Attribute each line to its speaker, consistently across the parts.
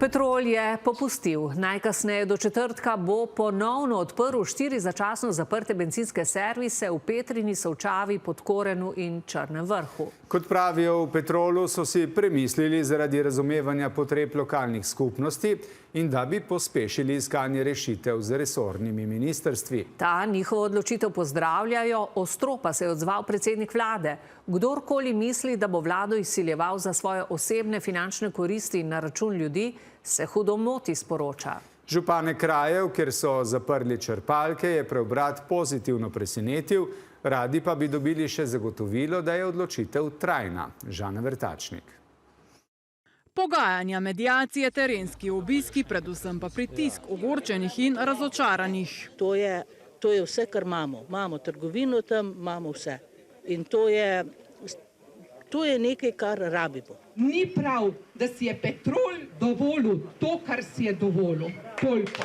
Speaker 1: Petrol je popustil. Najkasneje do četrtka bo ponovno odprl 4 začasno zaprte bencinske servise v Petrini, Solčavi, Podkorenu in Črnem Vrhu.
Speaker 2: Kot pravijo v Petrolu, so si premislili zaradi razumevanja potreb lokalnih skupnosti in da bi pospešili iskanje rešitev z resornimi ministrstvi.
Speaker 1: Ta njihovo odločitev pozdravljajo, ostro pa se je odzval predsednik vlade. Kdorkoli misli, da bo vlado izsiljeval za svoje osebne finančne koristi na račun ljudi, se hudo moti, sporoča.
Speaker 2: Župane krajev, kjer so zaprli črpalke, je preobrat pozitivno presenetil, radi pa bi dobili še zagotovilo, da je odločitev trajna. Žana Vrtačnik.
Speaker 3: Pogajanja, medijacije, terenski obiski, predvsem pa pritisk ogorčenih in razočaranih.
Speaker 4: To je vse, kar imamo. Imamo trgovino tam, imamo vse. In to je nekaj, kar rabimo.
Speaker 5: Ni prav, da si je Petrol dovolil to, kar si je dovolil. Toliko.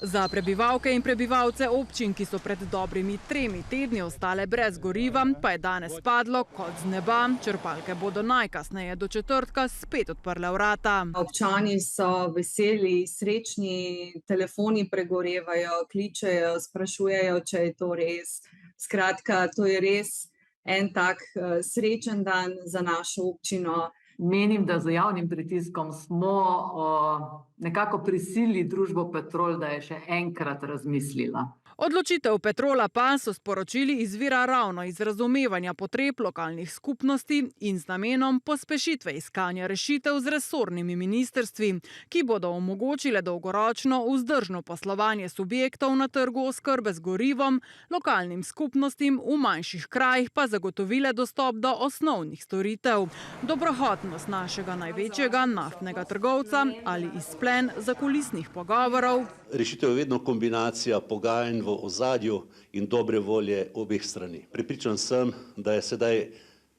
Speaker 3: Za prebivalke in prebivalce občin, ki so pred dobrimi 3 tedni ostale brez goriva, pa je danes padlo kot z neba. Črpalke bodo najkasneje do četrtka spet odprle vrata.
Speaker 6: Občani so veseli, srečni, telefoni pregorevajo, kličejo, sprašujejo, če je to res. Skratka, to je res en tak srečen dan za našo občino.
Speaker 7: Menim, da z javnim pritiskom smo nekako prisilili družbo Petrol, da je še enkrat razmislila.
Speaker 3: Odločitev Petrola pa, so sporočili, izvira ravno iz razumevanja potreb lokalnih skupnosti in z namenom pospešitve iskanja rešitev z resornimi ministrstvi, ki bodo omogočile dolgoročno vzdržno poslovanje subjektov na trgu oskrbe z gorivom, lokalnim skupnostim v manjših krajih pa zagotovile dostop do osnovnih storitev. Dobrohotnost našega največjega naftnega trgovca ali izplen zakulisnih pogovorov.
Speaker 8: Rešitev je vedno kombinacija pogajanj v ozadju in dobre volje obeh strani. Prepričan sem, da je sedaj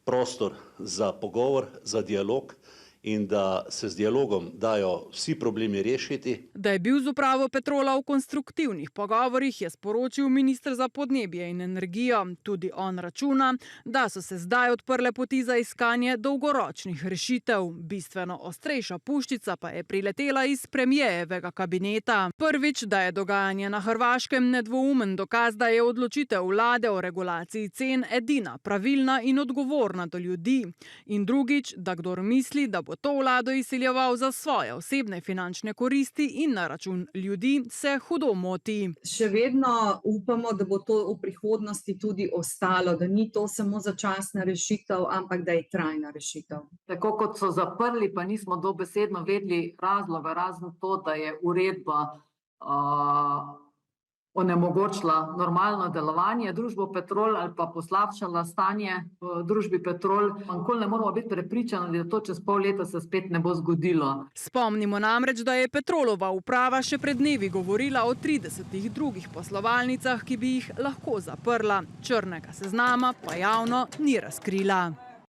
Speaker 8: prostor za pogovor, za dialog in da se z dialogom dajo vsi problemi rešiti.
Speaker 3: Da je bil z upravo Petrola v konstruktivnih pogovorih, je sporočil minister za podnebje in energijo. Tudi on računa, da so se zdaj odprle poti za iskanje dolgoročnih rešitev. Bistveno ostrejša puščica pa je priletela iz premijejevega kabineta. Prvič, da je dogajanje na Hrvaškem nedvoumen dokaz, da je odločitev vlade o regulaciji cen edina pravilna in odgovorna do ljudi. In drugič, da kdor misli, da bo to vlado izsiljeval za svoje osebne finančne koristi in na račun ljudi, se hudo moti.
Speaker 6: Še vedno upamo, da bo to v prihodnosti tudi ostalo, da ni to samo začasna rešitev, ampak da je trajna rešitev.
Speaker 7: Tako kot so zaprli, pa nismo dobesedno vedeli razloga, razen to, da je uredba onemogočila normalno delovanje družbo Petrol ali pa poslabšala stanje v družbi Petrol. Nikoli ne moramo biti prepričani, da to čez pol leta se spet ne bo zgodilo.
Speaker 3: Spomnimo namreč, da je Petrolova uprava še pred dnevi govorila o 30 drugih poslovalnicah, ki bi jih lahko zaprla. Črnega seznama pa javno ni razkrila.